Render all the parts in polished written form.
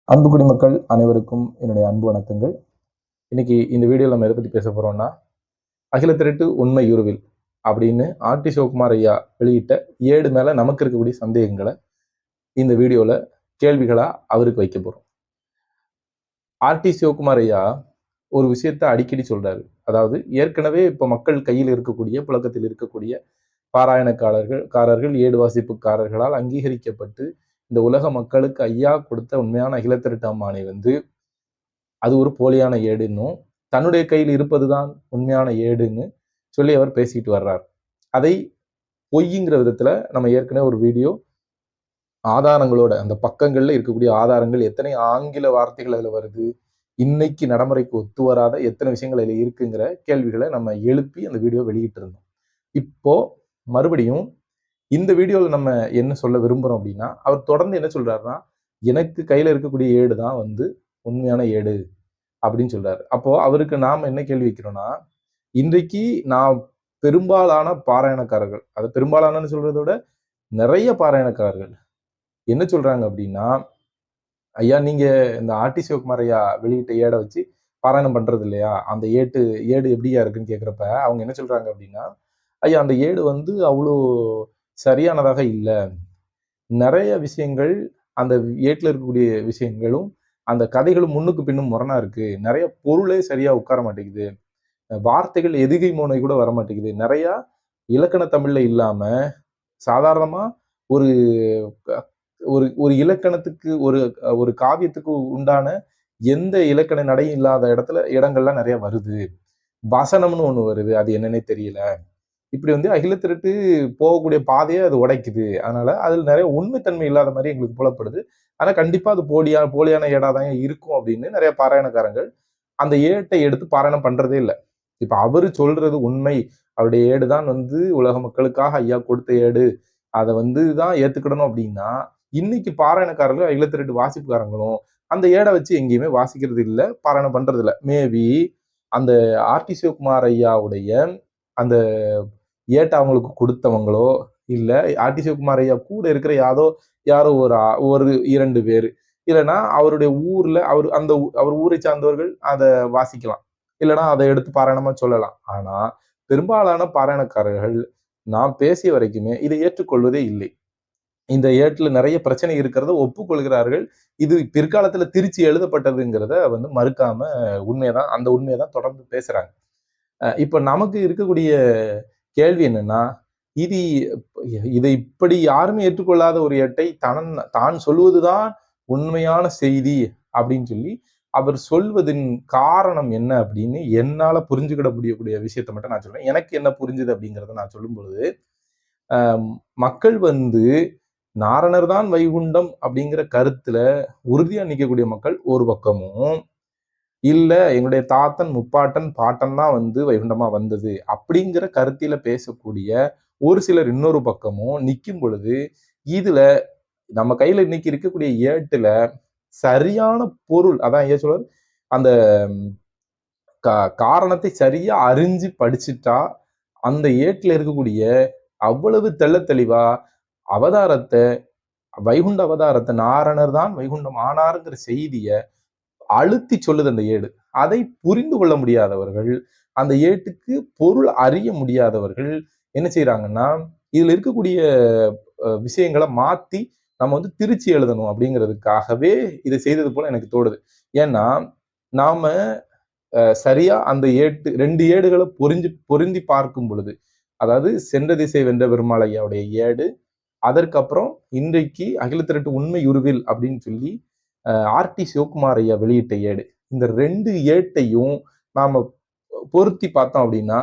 அன்பு குடிமக்கள் அனைவருக்கும் என்னுடைய அன்பு வணக்கங்கள். இன்னைக்கு இந்த வீடியோவில் நம்ம எதை பற்றி பேச போறோம்னா, அகில திரட்டு உண்மை யுருவில் அப்படின்னு ஆர்டி சிவகுமார் ஐயா வெளியிட்ட ஏடு மேல நமக்கு இருக்கக்கூடிய சந்தேகங்களை இந்த வீடியோவில் கேள்விகளா அவருக்கு வைக்க போறோம். ஆர்டி சிவகுமார் ஐயா ஒரு விஷயத்தை அடிக்கடி சொல்றாரு. அதாவது ஏற்கனவே இப்போ மக்கள் கையில் இருக்கக்கூடிய புழக்கத்தில் இருக்கக்கூடிய பாராயணக்காரர்கள் ஏடு வாசிப்புக்காரர்களால் அங்கீகரிக்கப்பட்டு இந்த உலக மக்களுக்கு ஐயா கொடுத்த உண்மையான அகில திரட்டு அம்மானை அது ஒரு போலியான ஏடுன்னும் தன்னுடைய கையில் இருப்பதுதான் உண்மையான ஏடுன்னு சொல்லி அவர் பேசிட்டு வர்றார். அதை பொய்ங்கிற விதத்துல நம்ம ஏற்கனவே ஒரு வீடியோ ஆதாரங்களோட அந்த பக்கங்கள்ல இருக்கக்கூடிய ஆதாரங்கள் எத்தனை ஆங்கில வார்த்தைகள் அதுல வருது, இன்னைக்கு நடைமுறைக்கு ஒத்து வராத எத்தனை விஷயங்கள் அதுல இருக்குங்கிற கேள்விகளை நம்ம எழுப்பி அந்த வீடியோ வெளியிட்டு இருந்தோம். இப்போ மறுபடியும் இந்த வீடியோல நம்ம என்ன சொல்ல விரும்புறோம் அப்படின்னா, அவர் தொடர்ந்து என்ன சொல்றாருன்னா, எனக்கு கையில இருக்கக்கூடிய ஏடு தான் உண்மையான ஏடு அப்படின்னு சொல்றாரு. அப்போ அவருக்கு நாம என்ன கேள்வி வைக்கிறோம்னா, இன்றைக்கு நான் பெரும்பாலான பாராயணக்காரர்கள், அது பெரும்பாலானன்னு சொல்றதை விட நிறைய பாராயணக்காரர்கள் என்ன சொல்றாங்க அப்படின்னா, ஐயா நீங்க இந்த ஆர்டி சிவகுமார் ஐயா வெளியிட்ட ஏடை வச்சு பாராயணம் பண்றது இல்லையா, அந்த ஏடு எப்படியா இருக்குன்னு கேட்கிறப்ப அவங்க என்ன சொல்றாங்க அப்படின்னா, ஐயா அந்த ஏடு அவ்வளோ சரியானதாக இல்லை. நிறைய விஷயங்கள் அந்த ஏட்டில் இருக்கக்கூடிய விஷயங்களும் அந்த கதைகளும் முன்னுக்கு பின்னும் முரணா இருக்கு. நிறைய பொருளே சரியா உட்கார மாட்டேங்குது. வார்த்தைகள் எதுகை மோனை கூட வர மாட்டேங்குது. நிறைய இலக்கண தமிழ்ல இல்லாம சாதாரணமா ஒரு ஒரு ஒரு இலக்கணத்துக்கு ஒரு ஒரு காவியத்துக்கு உண்டான எந்த இலக்கண நடையும் இல்லாத இடங்கள்லாம் நிறைய வருது. வசனம்னு ஒண்ணு வருது. அது என்னன்னே தெரியல. இப்படி அகில திரட்டு போகக்கூடிய பாதையை அது உடைக்குது. அதனால அதுல நிறைய உண்மைத்தன்மை இல்லாத மாதிரி எங்களுக்கு புலப்படுது. ஆனா கண்டிப்பா அது போலியான ஏடாதான் இருக்கும் அப்படின்னு நிறைய பாராயணக்காரங்கள் அந்த ஏட்டை எடுத்து பாராயணம் பண்றதே இல்லை. இப்ப அவரு சொல்றது உண்மை. அவருடைய ஏடு தான் உலக மக்களுக்காக ஐயா கொடுத்த ஏடு. அதை தான் ஏத்துக்கிடணும் அப்படின்னா, இன்னைக்கு பாராயணக்காரர்களும் அகில திரட்டு வாசிப்புக்காரங்களும் அந்த ஏடை வச்சு எங்கேயுமே வாசிக்கிறது இல்லை, பாராயணம் பண்றது இல்லை. மேபி அந்த ஆர்டி சிவகுமார் ஐயாவுடைய அந்த ஏட்டை அவங்களுக்கு கொடுத்தவங்களோ, இல்ல ஆர்டி சிவகுமார் ஐயா கூட இருக்கிற யாரோ ஒரு 2 பேரு, இல்லைன்னா அவருடைய ஊர்ல அவர் ஊரை சார்ந்தவர்கள் அதை வாசிக்கலாம், இல்லைன்னா அதை எடுத்து பாராயணமா சொல்லலாம். ஆனா பெரும்பாலான பாராயணக்காரர்கள் நான் பேசிய வரைக்குமே இதை ஏற்றுக்கொள்வதே இல்லை. இந்த ஏட்டுல நிறைய பிரச்சனை இருக்கிறத ஒப்புக்கொள்கிறார்கள். இது பிற்காலத்துல திருச்சி எழுதப்பட்டதுங்கிறத மறுக்காம அந்த உண்மையைதான் தொடர்ந்து பேசுறாங்க. இப்ப நமக்கு இருக்கக்கூடிய கேள்வி என்னன்னா, இது இதை இப்படி யாருமே ஏற்றுக்கொள்ளாத ஒரு ஏட்டை தான் சொல்வதுதான் உண்மையான செய்தி அப்படின்னு சொல்லி அவர் சொல்வதின் காரணம் என்ன அப்படின்னு என்னால புரிஞ்சுக்கிட முடியக்கூடிய விஷயத்த மட்டும் நான் சொல்றேன். எனக்கு என்ன புரிஞ்சுது அப்படிங்கிறத நான் சொல்லும் பொழுது, மக்கள் நாரணர் தான் வைகுண்டம் அப்படிங்கிற கருத்துல உறுதியா நிற்கக்கூடிய மக்கள் ஒரு பக்கமும், இல்ல என்னுடைய தாத்தன் முப்பாட்டன் பாட்டன் தான் வைகுண்டமா வந்தது அப்படிங்கிற கருத்தில பேசக்கூடிய ஒரு சிலர் இன்னொரு பக்கமும் நிற்கும் பொழுது, இதுல நம்ம கையில இன்னைக்கு இருக்கக்கூடிய ஏட்டுல சரியான பொருள், அதான் ஏன் சொல்றாரு, அந்த காரணத்தை சரியா அறிஞ்சு படிச்சுட்டா அந்த ஏட்டுல இருக்கக்கூடிய அவ்வளவு தெள்ள தெளிவா அவதாரத்தை, வைகுண்ட அவதாரத்தை, நாரணர் தான் வைகுண்டம் ஆனாருங்கிற செய்திய அழுத்தி சொல்லுது அந்த ஏடு. அதை புரிந்து கொள்ள முடியாதவர்கள், அந்த ஏட்டுக்கு பொருள் அறிய முடியாதவர்கள் என்ன செய்யறாங்கன்னா, இதுல இருக்கக்கூடிய விஷயங்களை மாத்தி நம்ம திருச்சி எழுதணும் அப்படிங்கிறதுக்காகவே இதை செய்தது போல எனக்கு தோணுது. ஏன்னா நாம சரியா அந்த 2 ஏடுகளை பொருந்தி பார்க்கும் பொழுது, அதாவது சென்ற திசை வென்ற பெருமாள் ஐயாவுடைய ஏடு, அதற்கப்புறம் இன்றைக்கு அகில திரட்டு உண்மை உருவில் அப்படின்னு சொல்லி ஆர்டி சிவகுமார் ஐயா வெளியிட்ட ஏடு, இந்த 2 ஏட்டையும் நாம பொருத்தி பார்த்தோம் அப்படின்னா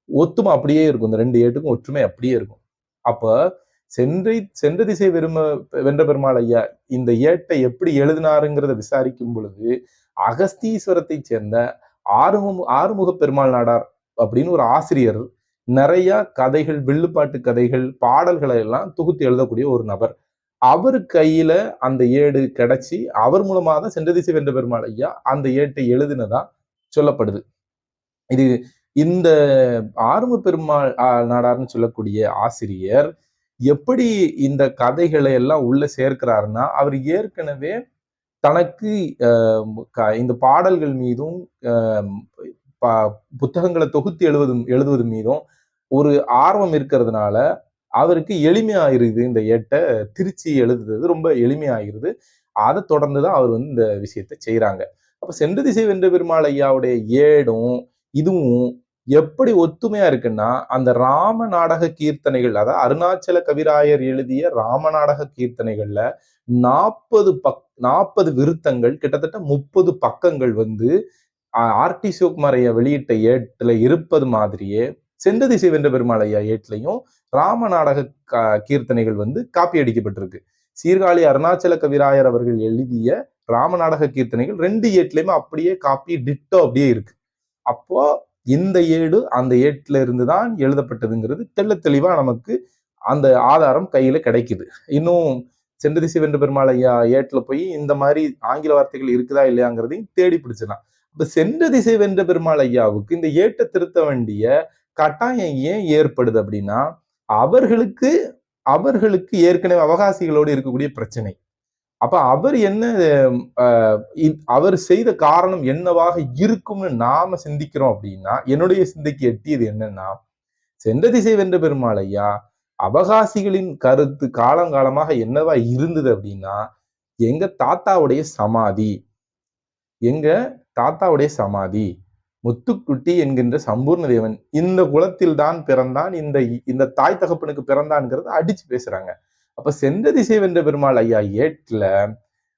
ஒத்துமை அப்படியே இருக்கும். இந்த 2 ஏட்டுக்கும் ஒற்றுமை அப்படியே இருக்கும். அப்ப சென்ற திசை வென்ற பெருமாள் ஐயா இந்த ஏட்டை எப்படி எழுதினாருங்கிறத விசாரிக்கும் பொழுது, அகஸ்தீஸ்வரத்தை சேர்ந்த ஆறுமுக பெருமாள் நாடார் அப்படின்னு ஒரு ஆசிரியர் நிறைய கதைகள், வில்லுப்பாட்டு கதைகள், பாடல்களை எல்லாம் தொகுத்து எழுதக்கூடிய ஒரு நபர். அவர் கையில அந்த ஏடு கிடைச்சி அவர் மூலமாக தான் சென்ற திசை வென்ற பெருமாள் ஐயா அந்த ஏட்டை எழுதினதா சொல்லப்படுது. இது இந்த ஆறுமு பெருமாள் நாடார்னு சொல்லக்கூடிய ஆசிரியர் எப்படி இந்த கதைகளை எல்லாம் உள்ள சேர்க்கிறாருன்னா, அவர் ஏற்கனவே தனக்கு இந்த பாடல்கள் மீதும் புத்தகங்களை தொகுத்து எழுதுவது மீதும் ஒரு ஆர்வம் இருக்கிறதுனால அவருக்கு எளிமையாயிருது. இந்த ஏட்டை திருச்சி எழுதுறது ரொம்ப எளிமையாகிறது. அதை தொடர்ந்துதான் அவர் இந்த விஷயத்தை செய்யறாங்க. அப்ப சென்ற திசை வென்ற பெருமாள் ஐயாவுடைய ஏடும் இதுவும் எப்படி ஒத்துமையா இருக்குன்னா, அந்த ராம நாடக கீர்த்தனைகள், அதாவது அருணாச்சல கவிராயர் எழுதிய ராம நாடக கீர்த்தனைகள்ல 40 விருத்தங்கள், கிட்டத்தட்ட 30 பக்கங்கள் ஆர்டி சிவகுமார் ஐயா வெளியிட்ட ஏட்டுல இருப்பது மாதிரியே சென்ற திசை வென்ற பெருமாள் ஐயா ஏட்லையும் ராம நாடக கீர்த்தனைகள் காப்பி அடிக்கப்பட்டிருக்கு. சீர்காழி அருணாச்சல கவிராயர் அவர்கள் எழுதிய ராம நாடக கீர்த்தனைகள் 2 ஏட்லயுமே அப்படியே காப்பி டிட்டோ அப்படியே இருக்கு. அப்போ இந்த ஏடு அந்த ஏட்டுல இருந்துதான் எழுதப்பட்டதுங்கிறது தெள்ள தெளிவா நமக்கு அந்த ஆதாரம் கையில கிடைக்குது. இன்னும் சென்ற திசை வென்ற பெருமாள் ஐயா ஏட்டுல போய் இந்த மாதிரி ஆங்கில வார்த்தைகள் இருக்குதா இல்லையாங்கிறதையும் தேடி பிடிச்சிடலாம். இப்ப சென்ற திசை வென்ற பெருமாள் ஐயாவுக்கு இந்த ஏட்டை திருத்த வேண்டிய கட்டாயம் ஏன் ஏற்படுது அப்படின்னா, அவர்களுக்கு ஏற்கனவே அவகாசிகளோடு இருக்கக்கூடிய பிரச்சனை. அப்ப அவர் என்ன அவர் செய்த காரணம் என்னவாக இருக்கும்னு நாம சிந்திக்கிறோம் அப்படின்னா, என்னுடைய சிந்தைக்கு எட்டியது என்னன்னா, சென்ற திசை வென்ற பெருமாள் ஐயா அவகாசிகளின் கருத்து காலங்காலமாக என்னவா இருந்தது அப்படின்னா, எங்க தாத்தாவுடைய சமாதி முத்துக்குட்டி என்கின்ற சம்பூர்ண தேவன் இந்த குலத்தில் தான் பிறந்தான், இந்த தாய் தகப்பனுக்கு பிறந்தான்ங்கிறத அடிச்சு பேசுறாங்க. அப்ப சென்ற திசை வென்ற பெருமாள் ஐயா ஏட்ல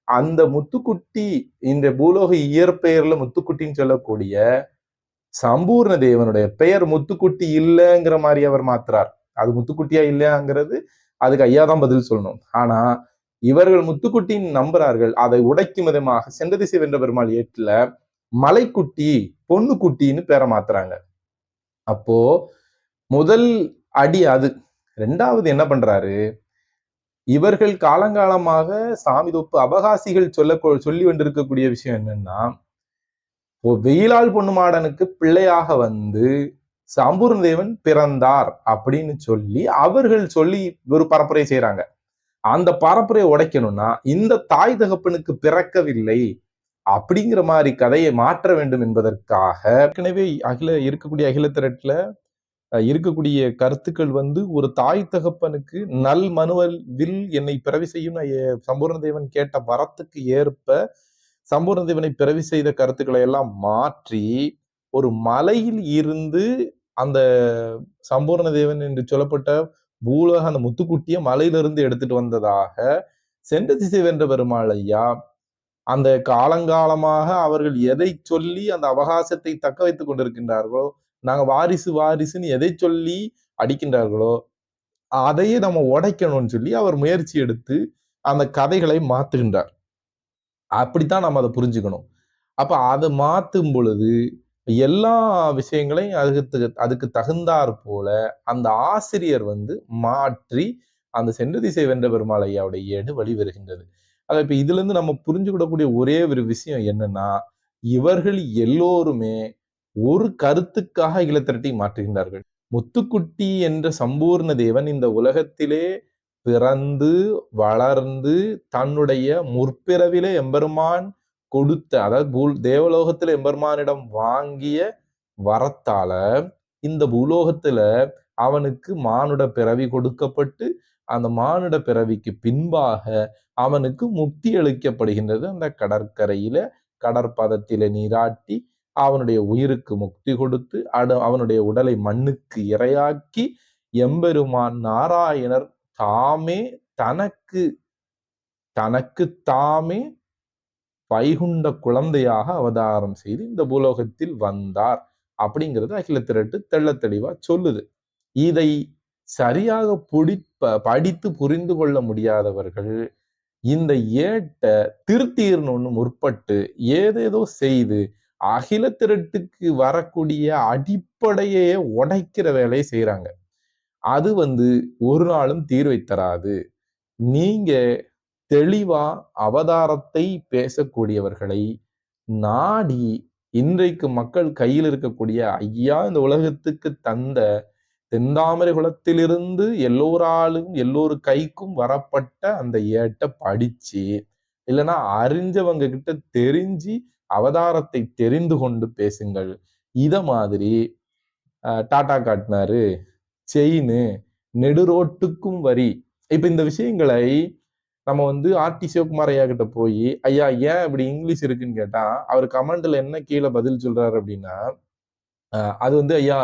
அந்த முத்துக்குட்டி, இந்த பூலோக இயற்பெயர்ல முத்துக்குட்டின்னு சொல்லக்கூடிய சம்பூர்ண தேவனுடைய பெயர் முத்துக்குட்டி இல்லைங்கிற மாதிரி அவர் மாத்துறார். அது முத்துக்குட்டியா இல்லையாங்கிறது அதுக்கு ஐயா தான் பதில் சொல்லணும். ஆனா இவர்கள் முத்துக்குட்டின்னு நம்புறார்கள். அதை உடைக்கும் விதமாக சென்ற திசை வென்ற பெருமாள் ஏட்டுல மலைக்குட்டி பொண்ணுக்குட்டின்னு பேரை மாத்துறாங்க. அப்போ முதல் அடி அது. 2வது என்ன பண்றாரு, இவர்கள் காலங்காலமாக சாமி தொப்பு அபகாசிகள் சொல்லி கொண்டிருக்கக்கூடிய விஷயம் என்னன்னா, வெயிலால் பொண்ணு மாடனுக்கு பிள்ளையாக சம்பூர்ண தேவன் பிறந்தார் அப்படின்னு சொல்லி அவர்கள் சொல்லி ஒரு பரப்புரை செய்யறாங்க. அந்த பரப்புரையை உடைக்கணும்னா இந்த தாய் தகப்பனுக்கு பிறக்கவில்லை அப்படிங்கிற மாதிரி கதையை மாற்ற வேண்டும் என்பதற்காக ஏற்கனவே இருக்கக்கூடிய அகில திரட்டுல இருக்கக்கூடிய கருத்துக்கள் ஒரு தாய் தகப்பனுக்கு நல் மனுவில் என்னை பிறவி செய்யும் சம்பூர்ண தேவன் கேட்ட வரத்துக்கு ஏற்ப சம்பூர்ண தேவனை பிறவி செய்த கருத்துக்களை எல்லாம் மாற்றி ஒரு மலையில் இருந்து அந்த சம்பூர்ண தேவன் என்று சொல்லப்பட்ட பூலோக அந்த முத்துக்குட்டிய மலையிலிருந்து எடுத்துட்டு வந்ததாக சென்ற திசை வென்ற பெருமாள் ஐயா அந்த காலங்காலமாக அவர்கள் எதை சொல்லி அந்த அவகாசத்தை தக்க வைத்துக் கொண்டிருக்கின்றார்களோ, நாங்க வாரிசுன்னு எதை சொல்லி அடிக்கின்றார்களோ அதையே நம்ம உடைக்கணும்னு சொல்லி அவர் முயற்சி எடுத்து அந்த கதைகளை மாத்துகின்றார். அப்படித்தான் நம்ம அதை புரிஞ்சுக்கணும். அப்ப அதை மாத்தும் பொழுது எல்லா விஷயங்களையும் அதுக்கு தகுந்தாற் போல அந்த ஆசிரியர் மாற்றி அந்த சென்ற திசை வென்ற பெருமாள் ஐயாவுடைய ஏடு வழிவருகின்றது. இப்ப இதுல இருந்து நம்ம புரிஞ்சுக்கிடக்கூடிய ஒரே ஒரு விஷயம் என்னன்னா, இவர்கள் எல்லோருமே ஒரு கருத்துக்காக இலத்திரட்டை மாற்றுகின்றார்கள். முத்துக்குட்டி என்ற சம்பூர்ண தேவன் இந்த உலகத்திலே பிறந்து வளர்ந்து தன்னுடைய முற்பிறவிலே எம்பெருமான் கொடுத்த, அதாவது தேவலோகத்துல எம்பெருமானிடம் வாங்கிய வரத்தால இந்த பூலோகத்துல அவனுக்கு மானுட பிறவி கொடுக்கப்பட்டு அந்த மானுட பிறவிக்கு பின்பாக அவனுக்கு முக்தி அளிக்கப்படுகின்றது. அந்த கடற்கரையில கடற்பதத்தில நீராட்டி அவனுடைய உயிருக்கு முக்தி கொடுத்து அவனுடைய உடலை மண்ணுக்கு இரையாக்கி எம்பெருமான் நாராயணர் தாமே தனக்கு தாமே வைகுண்ட குழந்தையாக அவதாரம் செய்து இந்த பூலோகத்தில் வந்தார் அப்படிங்கிறது அகில திரட்டு தெள்ள தெளிவா சொல்லுது. இதை சரியாக படித்து புரிந்து கொள்ள முடியாதவர்கள் இந்த ஏட்டை திருத்தீர்னு முற்பட்டு ஏதேதோ செய்து அகில திரட்டுக்கு வரக்கூடிய அடிப்படையே உடைக்கிற வேலையை செய்யறாங்க. அது ஒரு நாளும் தீர்வை தராது. நீங்க தெளிவா அவதாரத்தை பேசக்கூடியவர்களை நாடி இன்றைக்கு மக்கள் கையில் இருக்கக்கூடிய ஐயா இந்த உலகத்துக்கு தந்த தென்தாமரை குலத்திலிருந்து எல்லோராலும் எல்லோரு கைக்கும் வரப்பட்ட அந்த ஏட்டை படிச்சு இல்லைன்னா அறிஞ்சவங்க கிட்ட தெரிஞ்சு அவதாரத்தை தெரிந்து கொண்டு பேசுங்கள். இத மாதிரி டாடா காட்டினாரு, செயின், நெடுரோட்டுக்கும் வரி. இப்ப இந்த விஷயங்களை நம்ம வந்து ஆர்டி சிவகுமார் ஐயா கிட்ட போய், ஐயா ஏன் இப்படி இங்கிலீஷ் இருக்குன்னு கேட்டா, அவர் கமெண்ட்ல என்ன கீழே பதில் சொல்றாரு அப்படின்னா, அது வந்து ஐயா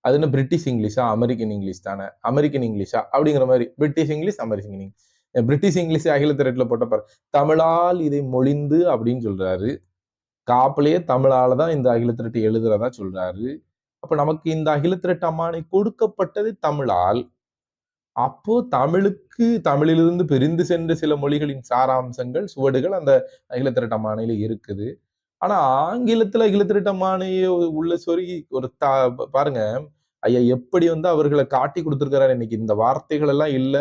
அது என்ன பிரிட்டிஷ் இங்கிலீஷா, அமெரிக்கன் இங்கிலீஷ் தானே, அமெரிக்கன் இங்கிலீஷா அப்படிங்கிற மாதிரி, British English, American English, British English அகில திரட்டுல போட்டப்பாரு, தமிழால் இதை மொழிந்து அப்படின்னு சொல்றாரு. காப்பிலேயே தமிழால தான் இந்த அகில திரட்டு எழுதுறதா சொல்றாரு. அப்ப நமக்கு இந்த அகில திரட்டு அம்மானை கொடுக்கப்பட்டது தமிழால். அப்போ தமிழுக்கு தமிழிலிருந்து பிரிந்து சென்ற சில மொழிகளின் சாராம்சங்கள், சுவடுகள் அந்த அகில திரட்டு அம்மானையில இருக்குது. ஆனா ஆங்கிலத்துல அகில திரட்டு அம்மானைய உள்ள சொருகி ஒரு பாருங்க ஐயா எப்படி வந்து அவர்களை காட்டி கொடுத்திருக்கிறாரு. இன்னைக்கு இந்த வார்த்தைகள் எல்லாம் இல்ல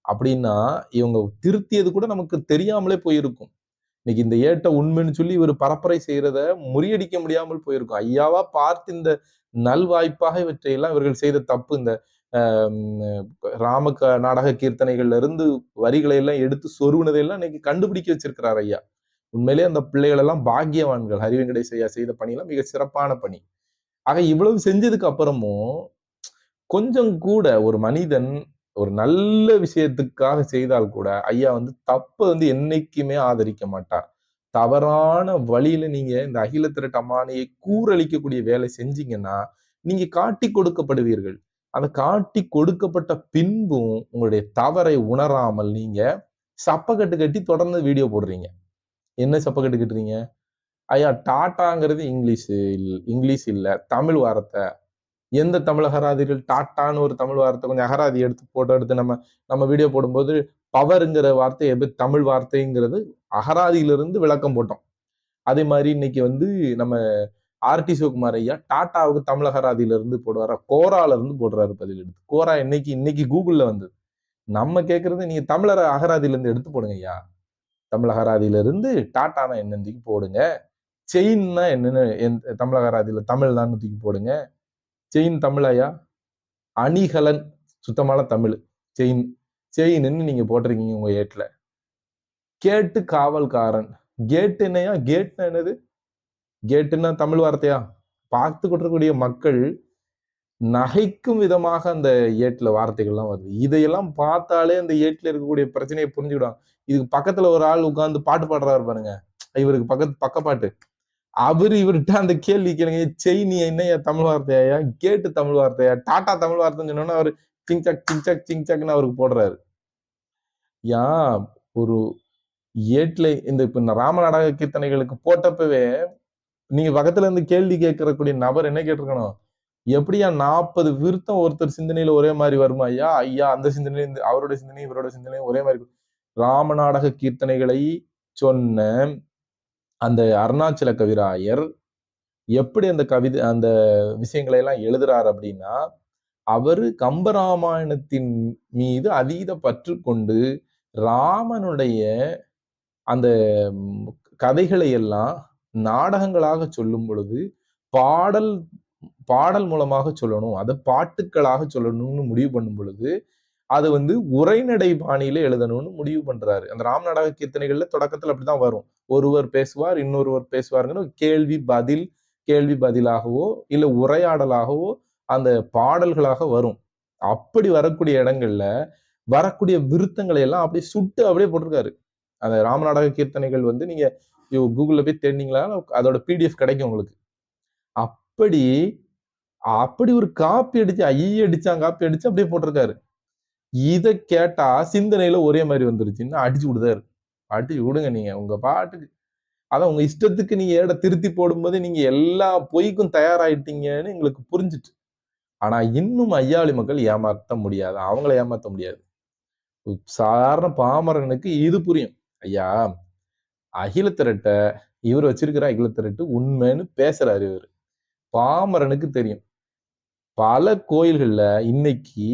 அப்படின்னா இவங்க திருத்தியது கூட நமக்கு தெரியாமலே போயிருக்கும். இன்னைக்கு இந்த ஏட்ட உண்மைன்னு சொல்லி இவர் பரப்புரை செய்யறத முறியடிக்க முடியாமல் போயிருக்கும். ஐயாவா பார்த்து இந்த நல்வாய்ப்பாக இவற்றையெல்லாம் இவர்கள் செய்த தப்பு. இந்த ராம நாடக கீர்த்தனைகள்ல இருந்து வரிகளை எல்லாம் எடுத்து சொருவினதையெல்லாம் இன்னைக்கு கண்டுபிடிக்க வச்சிருக்கிறார் ஐயா. உண்மையிலே அந்த பிள்ளைகள் எல்லாம் பாக்கியவான்கள். ஹரி வெங்கடேஷ் ஐயா செய்த பணியெல்லாம் மிக சிறப்பான பணி. ஆக இவ்வளவு செஞ்சதுக்கு அப்புறமும் கொஞ்சம் கூட ஒரு மனிதன் ஒரு நல்ல விஷயத்துக்காக செய்தால் கூட ஐயா வந்து தப்ப வந்து என்னைக்குமே ஆதரிக்க மாட்டார். தவறான வழியில நீங்க இந்த அகில திரட்டு அம்மானையை கூறளிக்கக்கூடிய வேலை செஞ்சீங்கன்னா நீங்க காட்டி கொடுக்கப்படுவீர்கள். அந்த காட்டி கொடுக்கப்பட்ட பின்பும் உங்களுடைய தவறை உணராமல் நீங்க சப்பக்கட்டு கட்டி தொடர்ந்து வீடியோ போடுறீங்க. என்ன சப்பக்கட்டு கட்டுறீங்க? ஐயா டாட்டாங்கிறது இங்கிலீஷ் இல்ல, தமிழ் வார்த்தை. எந்த தமிழ் அகராதிகள் டாட்டான்னு ஒரு தமிழ் வார்த்தை கொஞ்சம் அகராதி எடுத்து போட்டோ எடுத்து நம்ம வீடியோ போடும்போது பவர்ங்கிற வார்த்தை எப்படி தமிழ் வார்த்தைங்கிறது அகராதியிலிருந்து விளக்கம் போட்டோம். அதே மாதிரி இன்னைக்கு வந்து நம்ம ஆர்டி சிவகுமார் ஐயா டாட்டாவுக்கு தமிழ் அகராதியில இருந்து போடுவாரா, கோரால இருந்து போடுறாரு பதில் எடுத்து. கோரா இன்னைக்கு கூகுள்ல வந்தது. நம்ம கேட்கறது நீங்க தமிழர் அகராதியில இருந்து எடுத்து போடுங்க ஐயா. தமிழ் அகராதியில இருந்து டாட்டானா என்னன்னு போடுங்க. செயின்னா என்னன்னு தமிழ் அகராதியில தமிழ் தான் தூக்கி போடுங்க. செயின் தமிழாயா? அணிகலன் சுத்தமான தமிழ். செயின்னு நீங்க போட்டிருக்கீங்க உங்க ஏட்ல. கேட்டு காவல்காரன். கேட் என்னையா? கேட்னா என்னது? கேட்டுன்னா தமிழ் வார்த்தையா? பார்த்து கொண்டிருக்கக்கூடிய மக்கள் நகைக்கும் விதமாக அந்த ஏட்ல வார்த்தைகள்லாம் வருது. இதையெல்லாம் பார்த்தாலே அந்த ஏட்ல இருக்கக்கூடிய பிரச்சனையை புரிஞ்சுக்கிடுவாங்க. இதுக்கு பக்கத்துல ஒரு ஆள் உட்கார்ந்து பாட்டு பாடுறாரு பாருங்க. இவருக்கு பக்கப்பாட்டு. இவர்கிட்ட அந்த கேள்வி கேளுங்க. செயின் என்னையா தமிழ் வார்த்தையா? கேட்டு தமிழ் வார்த்தையா? டாடா தமிழ் வார்த்தைன்னு சொன்னோன்னா அவரு சிங்சாக்னு அவருக்கு போடுறாரு. ஒரு ஏட்ல இப்ப ராம நாடக கீர்த்தனைகளுக்கு போட்டப்பவே நீங்க பக்கத்துல இருந்து கேள்வி கேட்கக்கூடிய நபர் என்ன கேட்டிருக்கணும்? எப்படியா 40 விருத்தம் ஒருத்தர் சிந்தனையில ஒரே மாதிரி வருமா ஐயா? ஐயா அந்த சிந்தனையில அவருடைய சிந்தனையும் இவருடைய சிந்தனையும் ஒரே மாதிரி ராம நாடக கீர்த்தனைகளை சொன்ன அந்த அருணாச்சல கவிராயர் எப்படி அந்த விஷயங்களை எல்லாம் எழுதுறாரு அப்படின்னா அவரு கம்பராமாயணத்தின் மீது அதீத பற்று கொண்டு ராமனுடைய அந்த கதைகளை எல்லாம் நாடகங்களாக சொல்லும் பொழுது பாடல் மூலமாக சொல்லணும், அதை பாட்டுக்களாக சொல்லணும்னு முடிவு பண்ணும் பொழுது அது வந்து உரைநடை பாணியில எழுதணும்னு முடிவு பண்றாரு. அந்த ராம நாடக கீர்த்தனைகள்ல தொடக்கத்துல அப்படிதான் வரும். ஒருவர் பேசுவார், இன்னொருவர் பேசுவாருன்னு கேள்வி பதிலாகவோ இல்ல உரையாடலாகவோ அந்த பாடல்களாக வரும். அப்படி வரக்கூடிய இடங்கள்ல வரக்கூடிய விருத்தங்களை எல்லாம் அப்படியே சுட்டு அப்படியே போட்டிருக்காரு. அந்த ராம நாடக கீர்த்தனைகள் வந்து நீங்க கூகுள்ல போய் தேடினீங்களா அதோட பிடிஎஃப் கிடைக்கும் உங்களுக்கு. அப்படி ஒரு காப்பி அடிச்சு காப்பி அடிச்சு அப்படியே போட்டிருக்காரு. இதை கேட்டா சிந்தனையில ஒரே மாதிரி வந்துருச்சுன்னு அடிச்சு விடுதாரு. அடிச்சு விடுங்க நீங்க உங்க பாட்டுக்கு. அதான் உங்க இஷ்டத்துக்கு நீங்க ஏட திருத்தி போடும்போது நீங்க எல்லா பொய்க்கும் தயாராயிட்டீங்கன்னு எங்களுக்கு புரிஞ்சுட்டு. ஆனா இன்னும் ஐயாவளி மக்கள் ஏமாத்த முடியாது. அவங்கள ஏமாத்த முடியாது. சாதாரண பாமரனுக்கு இது புரியும். ஐயா அகில திரட்ட இவர் வச்சிருக்கிற அகில திரட்டு உண்மைன்னு பேசுறாரு இவரு. பாமரனுக்கு தெரியும். பல கோயில்கள்ல இன்னைக்கு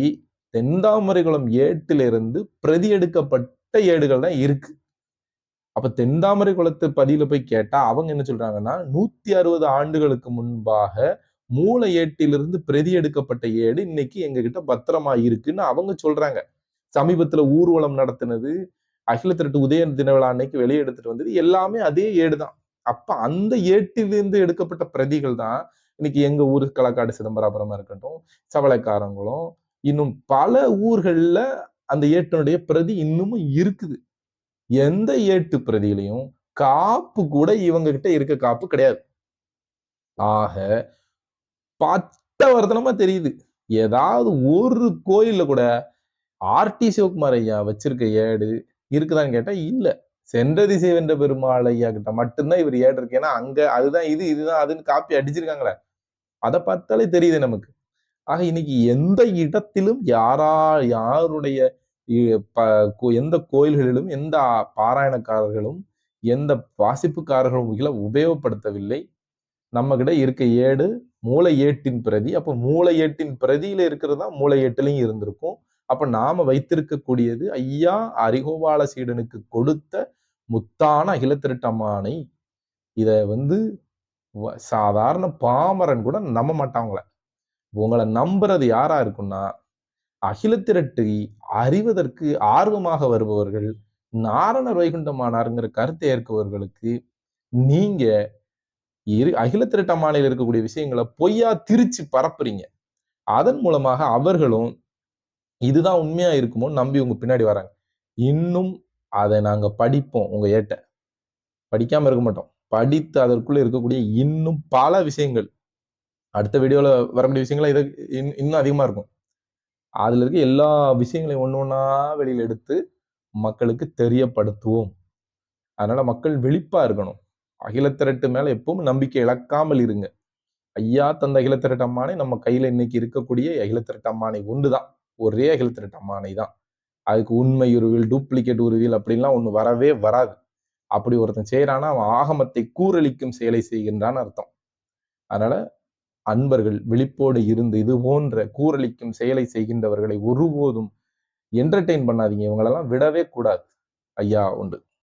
தென்தாமரைக்குளம் ஏட்டிலிருந்து பிரதி எடுக்கப்பட்ட ஏடுகள் தான் இருக்கு. அப்ப தென்தாமரை குளத்து பதியில போய் கேட்டா அவங்க என்ன சொல்றாங்கன்னா 160 ஆண்டுகளுக்கு முன்பாக மூல ஏட்டிலிருந்து பிரதி எடுக்கப்பட்ட ஏடு இன்னைக்கு எங்க கிட்ட பத்திரமா இருக்குன்னு அவங்க சொல்றாங்க. சமீபத்துல ஊர்வலம் நடத்தினது அகில திரட்டு உதய தின விழா அன்னைக்கு வெளியே எடுத்துட்டு வந்தது எல்லாமே அதே ஏடு தான். அப்ப அந்த ஏட்டிலிருந்து எடுக்கப்பட்ட பிரதிகள் தான் இன்னைக்கு எங்க ஊரு களக்காடு சிதம்பராபுரமா இருக்கட்டும், சவளைக்காரங்களும், இன்னும் பல ஊர்கள்ல அந்த ஏட்டினுடைய பிரதி இன்னமும் இருக்குது. எந்த ஏட்டு பிரதியிலையும் காப்பு கூட இவங்க கிட்ட இருக்க காப்பு கிடையாது. ஆக பட்டவர்த்தனமா தெரியுது. ஏதாவது ஒரு கோயில்ல கூட ஆர்டி சிவகுமார் ஐயா வச்சிருக்க ஏடு இருக்குதான்னு கேட்டா இல்ல. சென்ற திசை வென்ற பெருமாள் ஐயா கிட்ட மட்டும்தான் இவர் ஏடு இருக்கு. ஏன்னா அங்க அதுதான் இது, இதுதான் அதுன்னு காப்பி அடிச்சிருக்காங்களே. அதை பார்த்தாலே தெரியுது நமக்கு. ஆக இன்னைக்கு எந்த இடத்திலும் யாருடைய எந்த கோயில்களிலும் எந்த பாராயணக்காரர்களும் எந்த வாசிப்புக்காரர்களும் உபயோகப்படுத்தவில்லை. நம்ம கிட்ட இருக்க ஏடு மூல ஏட்டின் பிரதி. அப்ப மூல ஏட்டின் பிரதியில இருக்கிறது தான் மூல ஏட்டிலையும் இருந்திருக்கும். அப்ப நாம வைத்திருக்கக்கூடியது ஐயா அரிகோபால சீடனுக்கு கொடுத்த முத்தான அகில திரட்டம்மானை. இத சாதாரண பாமரன் கூட நம்ப மாட்டாங்கள. உங்களை நம்புறது யாரா இருக்கும்னா அகில திரட்டை அறிவதற்கு ஆர்வமாக வருபவர்கள், நாரணர் வைகுண்டமானாருங்கிற கருத்தை ஏற்கவர்களுக்கு நீங்க அகில திரட்டம்மானையில் இருக்கக்கூடிய விஷயங்களை பொய்யா திரிச்சு பரப்புறீங்க. அதன் மூலமாக அவர்களும் இதுதான் உண்மையா இருக்குமோ நம்பி உங்க பின்னாடி வராங்க. இன்னும் அதை நாங்க படிப்போம். உங்க ஏட்ட படிக்காம இருக்க மாட்டோம். படித்து அதற்குள்ள இருக்கக்கூடிய இன்னும் பல விஷயங்கள் அடுத்த வீடியோல வரக்கூடிய விஷயங்கள் இதை இன்னும் அதிகமா இருக்கும். அதுல இருக்க எல்லா விஷயங்களையும் ஒண்ணு வெளியில எடுத்து மக்களுக்கு தெரியப்படுத்துவோம். அதனால மக்கள் விழிப்பா இருக்கணும். அகில திரட்டு மேல எப்பவும் நம்பிக்கை இழக்காமல் இருங்க. ஐயா தந்த அகில திரட்டு அம்மானை நம்ம கையில இன்னைக்கு இருக்கக்கூடிய அகில திரட்டு அம்மானை ஒன்றுதான். ஒரே அகில திரட்டு அம்மானை தான். அதுக்கு உண்மை உருவில், டூப்ளிகேட் உருவில் அப்படின்லாம் ஒண்ணு வரவே வராது. அப்படி ஒருத்தன் செய்யறான்னா அவன் ஆகமத்தை கூறளிக்கும் செயலை செய்கின்றான்னு அர்த்தம். அதனால அன்பர்கள் விழிப்போடு இருந்து இது போன்ற கூறளிக்கும் செயலை செய்கின்றவர்களை ஒருபோதும் என்டர்டெயின் பண்ணாதீங்க. இவங்களெல்லாம் விடவே கூடாது. ஐயா உண்டு.